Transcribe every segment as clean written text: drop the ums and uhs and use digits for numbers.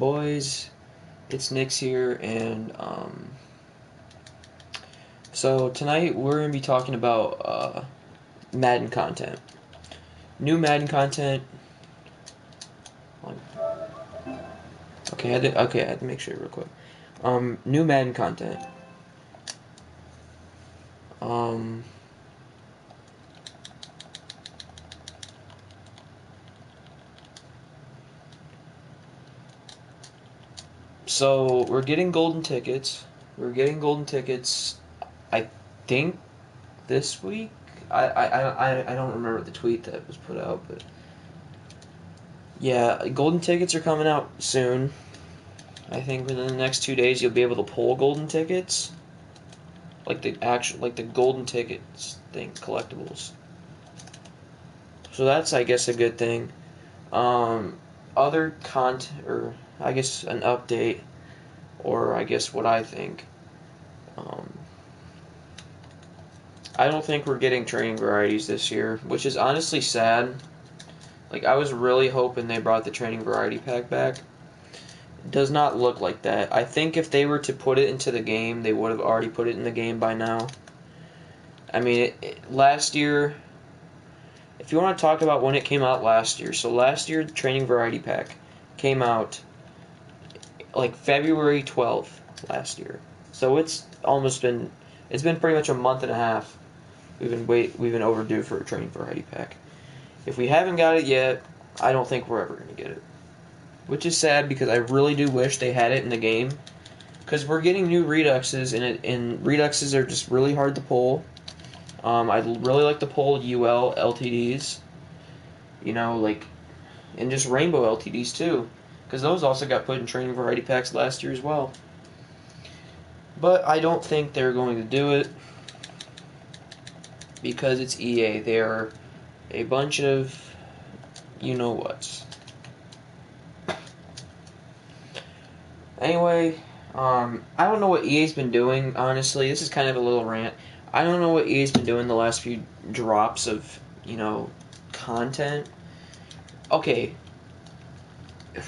boys? It's Nickz here, and so tonight we're gonna be talking about Madden content, new Madden content. Okay, I had to make sure real quick. New Madden content. Um, so we're getting golden tickets. We're getting golden tickets. I think this week. I don't remember the tweet that was put out, but yeah, golden tickets are coming out soon. I think within the next 2 days you'll be able to pull golden tickets, like the golden tickets thing, collectibles. So that's, I guess, a good thing. Other content, or I guess an update, or I guess what I think. Um, I don't think we're getting training varieties this year, which is honestly sad. Like, I was really hoping they brought the training variety pack back. It does not look like that. I think if they were to put it into the game, they would have already put it in the game by now. I mean, last year, if you want to talk about when it came out last year, so last year the training variety pack came out like February 12th last year. So it's been pretty much a month and a half. We've been overdue for a training variety pack. If we haven't got it yet, I don't think we're ever going to get it. Which is sad because I really do wish they had it in the game. Because we're getting new Reduxes, and Reduxes are just really hard to pull. I'd really like to pull UL LTDs. And just Rainbow LTDs too. Because those also got put in training variety packs last year as well. But I don't think they're going to do it. Because it's EA. They're a bunch of you-know-whats. Anyway, I don't know what EA's been doing, honestly. This is kind of a little rant. I don't know what EA's been doing the last few drops of, content. Okay.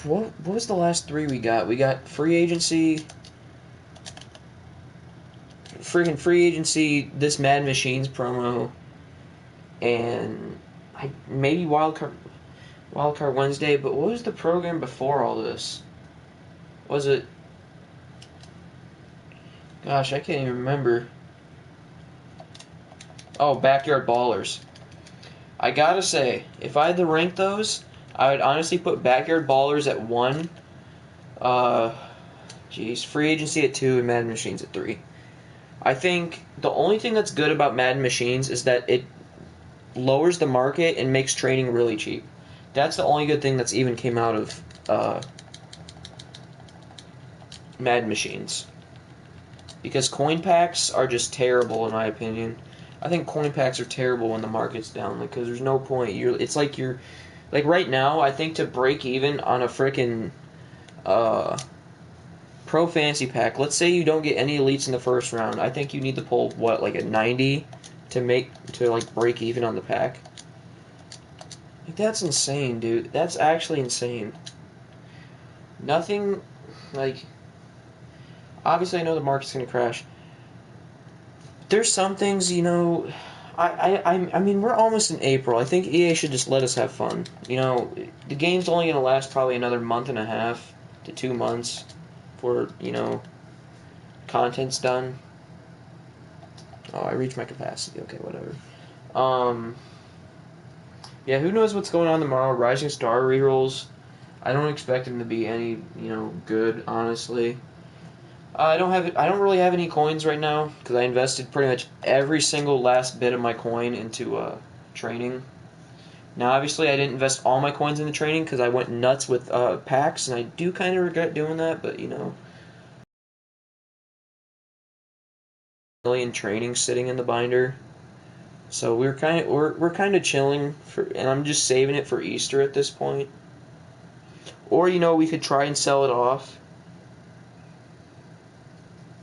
What was the last three we got? We got free agency, this Mad Machines promo, and maybe Wildcard Wednesday, but what was the program before all this? Was it... Gosh, I can't even remember. Oh, Backyard Ballers. I gotta say, if I had to rank those, I would honestly put Backyard Ballers at 1. Free Agency at 2 and Madden Machines at 3. I think the only thing that's good about Madden Machines is that it lowers the market and makes training really cheap. That's the only good thing that's even came out of Madden Machines. Because coin packs are just terrible, in my opinion. I think coin packs are terrible when the market's down, because there's no point. Like right now, I think to break even on a frickin' Pro Fantasy Pack, let's say you don't get any elites in the first round, I think you need to pull, like a 90 to break even on the pack? Like, that's insane, dude. That's actually insane. Nothing, obviously I know the market's going to crash. There's some things, I mean, we're almost in April. I think EA should just let us have fun. The game's only going to last probably another month and a half to 2 months before, content's done. Oh, I reached my capacity. Okay, whatever. Yeah, who knows what's going on tomorrow? Rising Star rerolls. I don't expect them to be any, good, honestly. I don't really have any coins right now because I invested pretty much every single last bit of my coin into training. Now, obviously, I didn't invest all my coins into training because I went nuts with packs, and I do kind of regret doing that. But million training sitting in the binder, so we're kind of chilling and I'm just saving it for Easter at this point. Or we could try and sell it off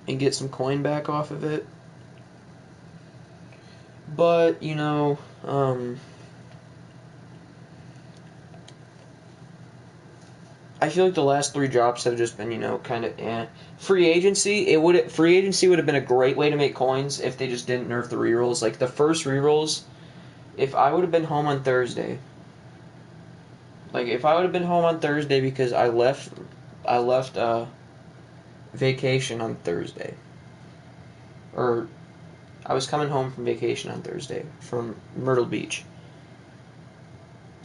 and get some coin back off of it. But, I feel like the last 3 drops have just been, kind of eh. Free agency would have been a great way to make coins if they just didn't nerf the rerolls. Like the first rerolls, if I would have been home on Thursday, because I left vacation on Thursday, or I was coming home from vacation on Thursday from Myrtle Beach,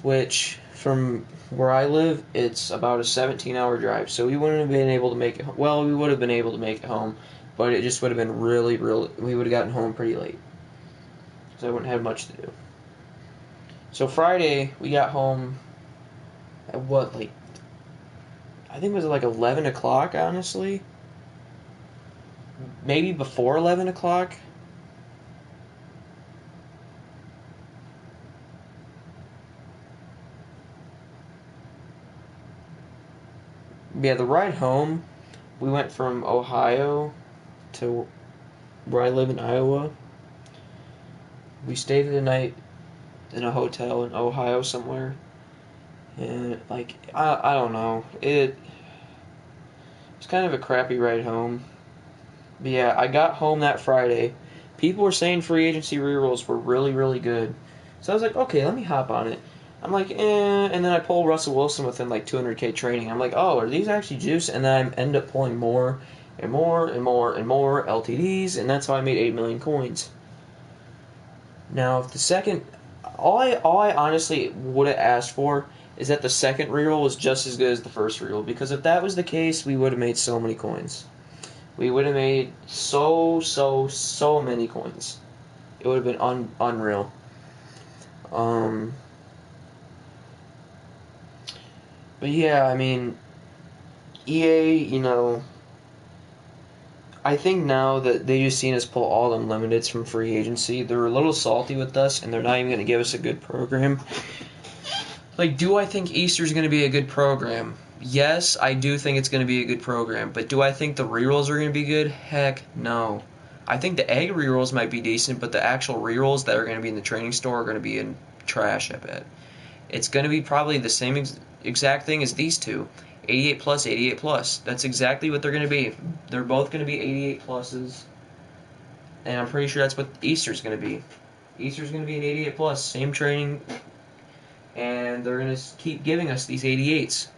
which from where I live, it's about a 17-hour drive. So we wouldn't have been able to make it. Well, we would have been able to make it home, but it just would have been really, really. We would have gotten home pretty late, so I wouldn't have much to do. So Friday we got home at what, like, I think it was like 11 o'clock. Honestly, maybe before 11 o'clock. Yeah, the ride home, we went from Ohio to where I live in Iowa. We stayed the night in a hotel in Ohio somewhere, and like I don't know, it's kind of a crappy ride home. But yeah, I got home that Friday. People were saying free agency rerolls were really, really good, so I was like, okay, let me hop on it. I'm like, and then I pull Russell Wilson within like 200K training. I'm like, oh, are these actually juice? And then I end up pulling more and more and more and more LTDs, and that's how I made 8 million coins. Now, if the second, all I honestly would have asked for is that the second reroll was just as good as the first reroll, because if that was the case, we would have made so many coins. We would have made so many coins. It would have been unreal. But yeah, I mean, EA, I think now that they just seen us pull all unlimiteds from free agency, they're a little salty with us, and they're not even going to give us a good program. Like, do I think Easter's going to be a good program? Yes, I do think it's going to be a good program, but do I think the rerolls are going to be good? Heck, no. I think the egg rerolls might be decent, but the actual rerolls that are going to be in the training store are going to be in trash, I bet. It's going to be probably the same exact thing as these two. 88 plus, 88 plus. That's exactly what they're going to be. They're both going to be 88 pluses. And I'm pretty sure that's what Easter's going to be. Easter's going to be an 88 plus. Same training. And they're going to keep giving us these 88s.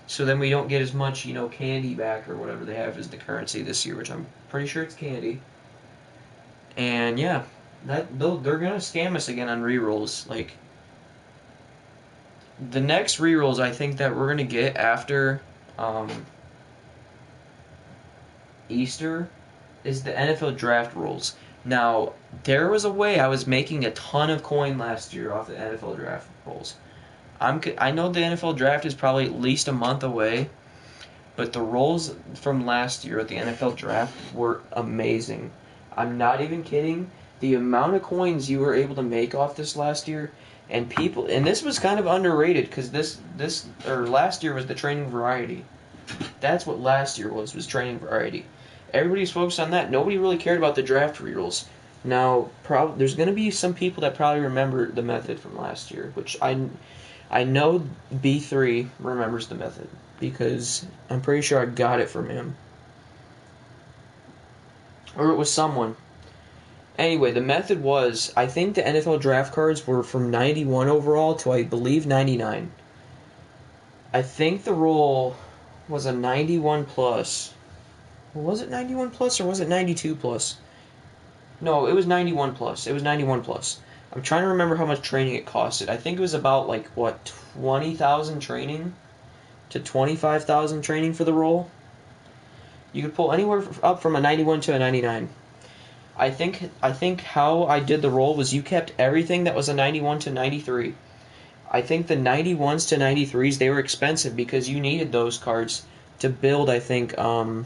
So then we don't get as much, candy back or whatever they have as the currency this year, which I'm pretty sure it's candy. And yeah, they're going to scam us again on rerolls. Like, the next rerolls I think that we're going to get after Easter is the NFL draft rules. Now, there was a way I was making a ton of coin last year off the NFL draft rules. I know the NFL draft is probably at least a month away, but the rolls from last year at the NFL draft were amazing. I'm not even kidding. The amount of coins you were able to make off this last year, and this was kind of underrated because last year was the training variety. That's what last year was training variety. Everybody's focused on that. Nobody really cared about the draft rerolls. Now, there's going to be some people that probably remember the method from last year, which I know B3 remembers the method because I'm pretty sure I got it from him. Or it was someone. Anyway, the method was, I think the NFL draft cards were from 91 overall to, I believe, 99. I think the roll was a 91 plus. Was it 91 plus or was it 92 plus? No, it was 91 plus. It was 91 plus. I'm trying to remember how much training it costed. I think it was about, 20,000 training to 25,000 training for the roll. You could pull anywhere up from a 91 to a 99. I think how I did the roll was you kept everything that was a 91 to 93. I think the 91s to 93s, they were expensive because you needed those cards to build, I think, the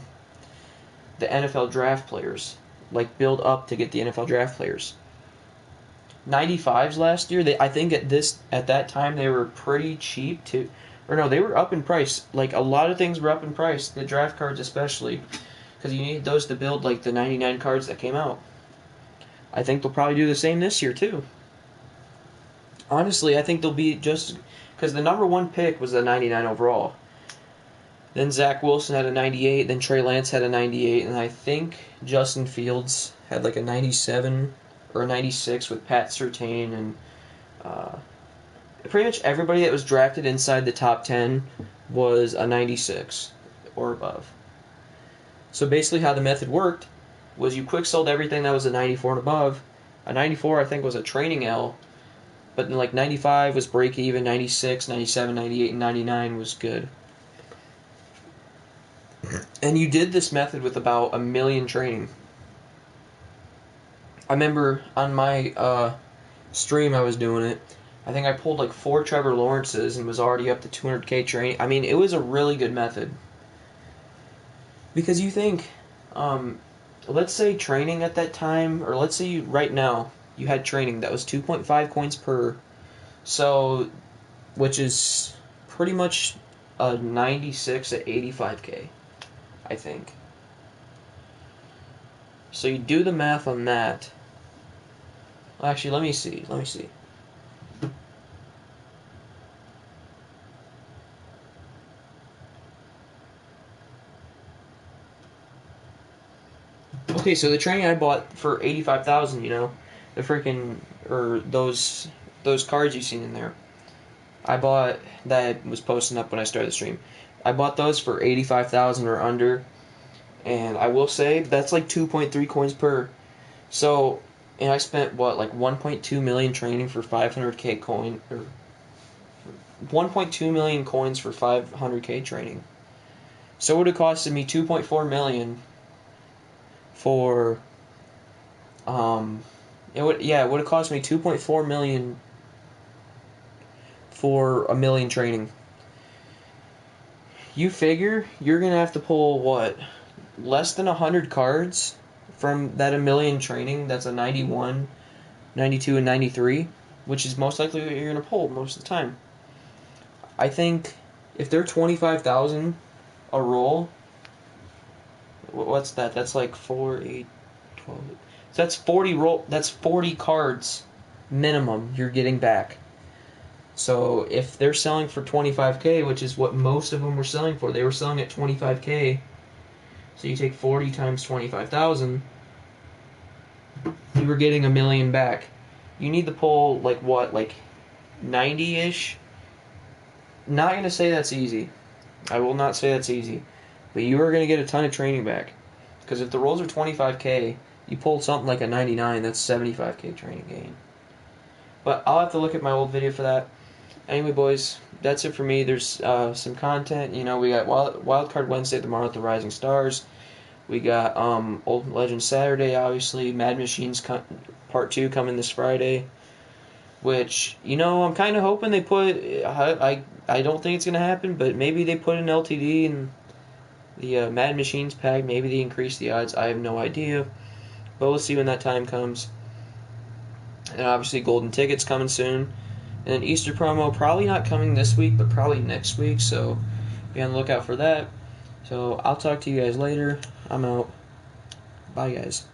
NFL draft players. Like, build up to get the NFL draft players. 95s last year, I think at that time they were pretty cheap too. Or no, they were up in price. Like, a lot of things were up in price, the draft cards especially. Because you need those to build, the 99 cards that came out. I think they'll probably do the same this year, too. Honestly, I think they'll be just... Because the number one pick was the 99 overall. Then Zach Wilson had a 98. Then Trey Lance had a 98. And I think Justin Fields had like a 97 or a 96 with Pat Surtain. And pretty much everybody that was drafted inside the top 10 was a 96 or above. So basically how the method worked was you quick sold everything that was a 94 and above. A 94 I think was a training L. But then like 95 was break even, 96, 97, 98, and 99 was good. And you did this method with about 1 million training. I remember on my stream I was doing it. I think I pulled like 4 Trevor Lawrences and was already up to 200k training. I mean, it was a really good method. Because you think, let's say training at that time, or let's say you, right now, you had training that was 2.5 coins per, so, which is pretty much a 96 at 85k, I think. So you do the math on that. Actually, let me see. Okay, so the training I bought for 85,000, the freaking, or those cards you've seen in there, I bought, that was posting up when I started the stream. I bought those for 85,000 or under, and I will say that's like 2.3 coins per. So, and I spent what, like 1.2 million training for 500k coin, or 1.2 million coins for 500k training. So it would have costed me 2.4 million for it would have cost me 2.4 million for 1 million training. You figure you're gonna have to pull what, less than 100 cards from that 1 million training. That's a 91, 92, and 93, which is most likely what you're gonna pull most of the time. I think if they're 25,000 a roll, what's that? That's like 4, 8, 12. So that's 40 That's 40 cards minimum you're getting back. So if they're selling for 25k, which is what most of them were selling for, they were selling at 25k. So you take 40 times 25,000, you were getting 1 million back. You need to pull like what, like 90-ish? Not gonna say that's easy. I will not say that's easy. But you are going to get a ton of training back. Because if the rolls are 25k, you pulled something like a 99, that's 75k training gain. But I'll have to look at my old video for that. Anyway, boys, that's it for me. There's some content. We got Wildcard Wednesday tomorrow at the Rising Stars. We got Old Legends Saturday, obviously. Mad Machines Part 2 coming this Friday. Which, I'm kind of hoping they put... I don't think it's going to happen, but maybe they put an LTD in the Mad Machines pack. Maybe they increase the odds. I have no idea. But we'll see when that time comes. And obviously golden tickets coming soon. And then Easter promo probably not coming this week, but probably next week. So be on the lookout for that. So I'll talk to you guys later. I'm out. Bye, guys.